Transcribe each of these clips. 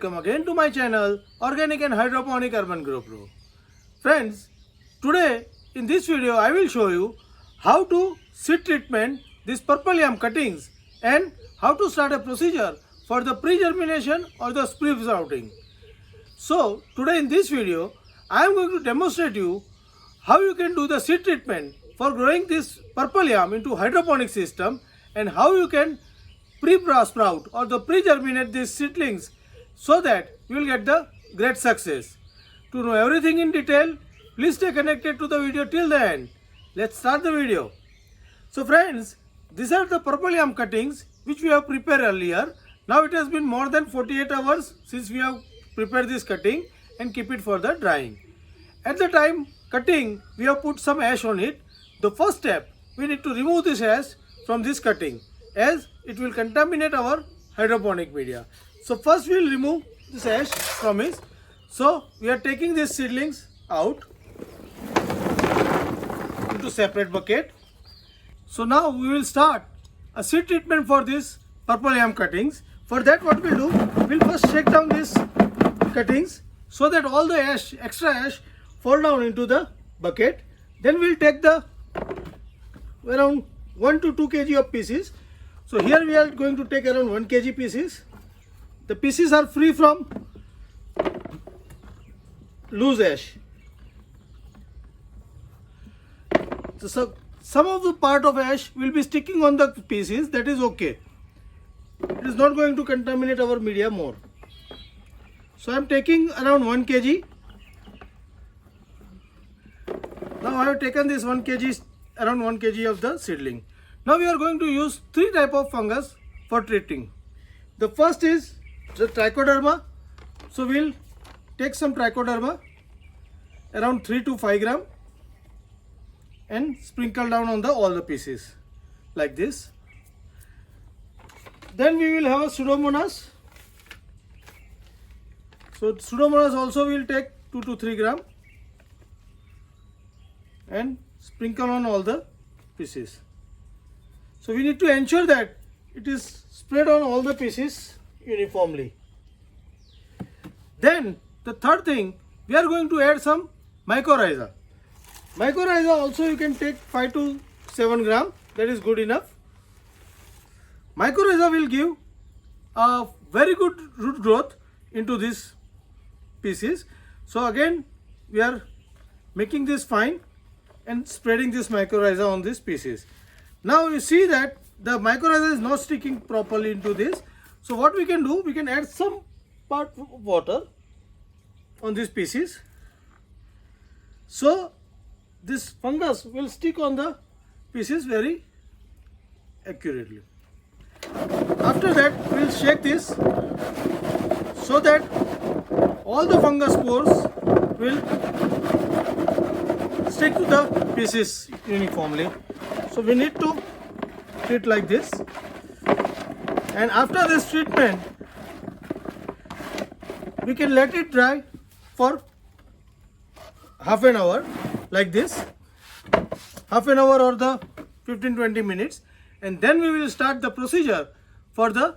welcome again to my channel Organic and Hydroponic Urban Grow Pro. Friends, today in this video I will show you how to seed treatment these purple yam cuttings and how to start a procedure for the pre-germination or the pre sprouting. So today in this video I am going to demonstrate you how you can do the seed treatment for growing this purple yam into hydroponic system and how you can pre-sprout or the pre-germinate these seedlings so that you will get the great success. To know everything in detail, please stay connected to the video till the end. Let's start the video. So friends, these are the purple yam cuttings which we have prepared earlier. Now it has been more than 48 hours since we have prepared this cutting and keep it for the drying. At the time cutting, we have put some ash on it. The first step, we need to remove this ash from this cutting as it will contaminate our hydroponic media. So first we will remove this ash from it. So we are taking these seedlings out into separate bucket. So now we will start a seed treatment for this purple yam cuttings. For that what we will do, we will first shake down these cuttings so that all the ash, extra ash fall down into the bucket. Then we will take the around 1 to 2 kg of pieces. So here we are going to take around 1 kg pieces. The pieces are free from loose ash. So some of the part of ash will be sticking on the pieces, that is okay. It is not going to contaminate our media more. So I am taking around 1 kg. Now I have taken this 1 kg, around 1 kg of the seedling. Now we are going to use 3 type of fungus for treating. The first is the trichoderma. So we will take some trichoderma around 3 to 5 gram and sprinkle down on all the pieces like this. Then we will have a pseudomonas. So pseudomonas also we will take 2 to 3 gram and sprinkle on all the pieces. So we need to ensure that it is spread on all the pieces uniformly. Then the third thing, we are going to add some mycorrhiza. Mycorrhiza also you can take 5 to 7 gram, that is good enough. Mycorrhiza will give a very good root growth into these pieces. So again we are making this fine and spreading this mycorrhiza on these pieces. Now you see that the mycorrhiza is not sticking properly into this. So what we can do, we can add some part of water on these pieces. So this fungus will stick on the pieces very accurately. After that we will shake this so that all the fungus spores will stick to the pieces uniformly. So we need to treat like this, and after this treatment we can let it dry for half an hour like this, half an hour or the 15-20 minutes, and then we will start the procedure for the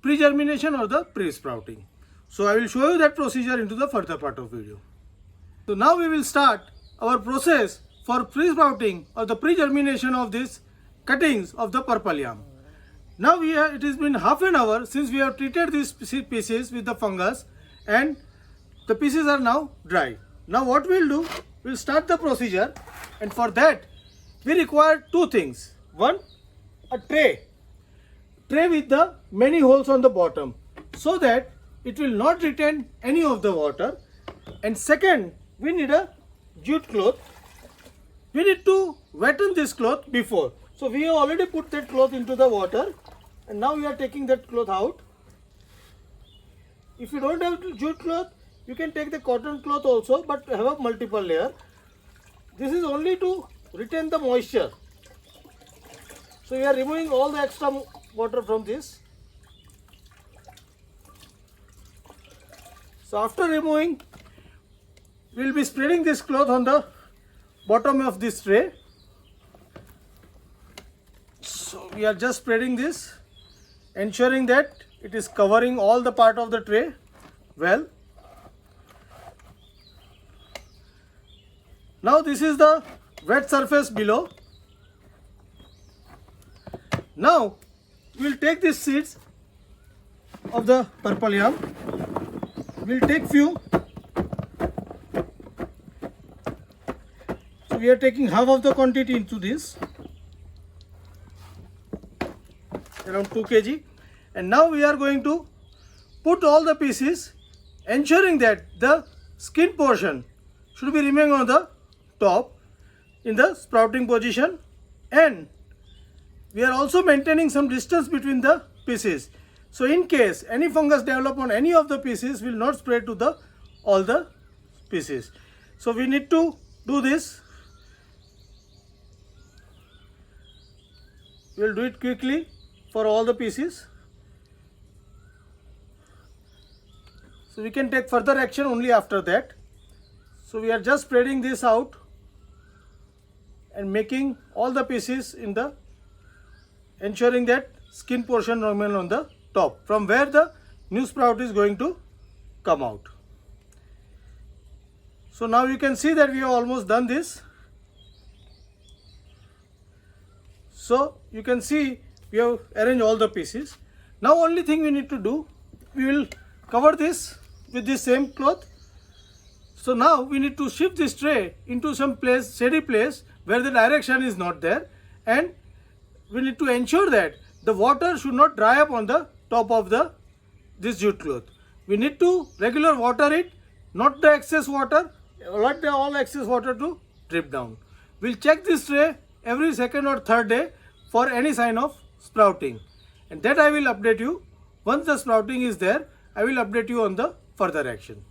pre-germination or the pre-sprouting. So I will show you that procedure into the further part of video. So now we will start our process for pre-sprouting or the pre-germination of these cuttings of the purple yam. Now it has been half an hour since we have treated these pieces with the fungus and the pieces are now dry. Now what we will do, we will start the procedure, and for that we require 2 things. One, a tray with the many holes on the bottom so that it will not retain any of the water. And second, we need a jute cloth. We need to wetten this cloth before. So we have already put that cloth into the water and now we are taking that cloth out. If you don't have jute cloth, you can take the cotton cloth also, but have a multiple layer. This is only to retain the moisture. So we are removing all the extra water from this. So after removing, we will be spreading this cloth on the bottom of this tray. So we are just spreading this, ensuring that it is covering all the part of the tray well. Now this is the wet surface below. Now we will take these seeds of the purple yam. We will take few. So we are taking half of the quantity into this, around 2 kg. And now we are going to put all the pieces, ensuring that the skin portion should be remaining on the top in the sprouting position, and we are also maintaining some distance between the pieces. So in case any fungus develop on any of the pieces, will not spread to the all the pieces. So we need to do this. We will do it quickly for all the pieces. So we can take further action only after that. So we are just spreading this out and making all the pieces in the, ensuring that skin portion remain on the top, from where the new sprout is going to come out. So now you can see that we have almost done this. So you can see we have arranged all the pieces. Now only thing we need to do, we will cover this with this same cloth. So now we need to shift this tray into some place, shady place, where the direction is not there, and we need to ensure that the water should not dry up on the top of this jute cloth. We need to regular water it, not the excess water, let the all excess water to drip down. We'll check this tray every second or third day for any sign of sprouting, and that I will update you. Once the sprouting is there, I will update you on the further action.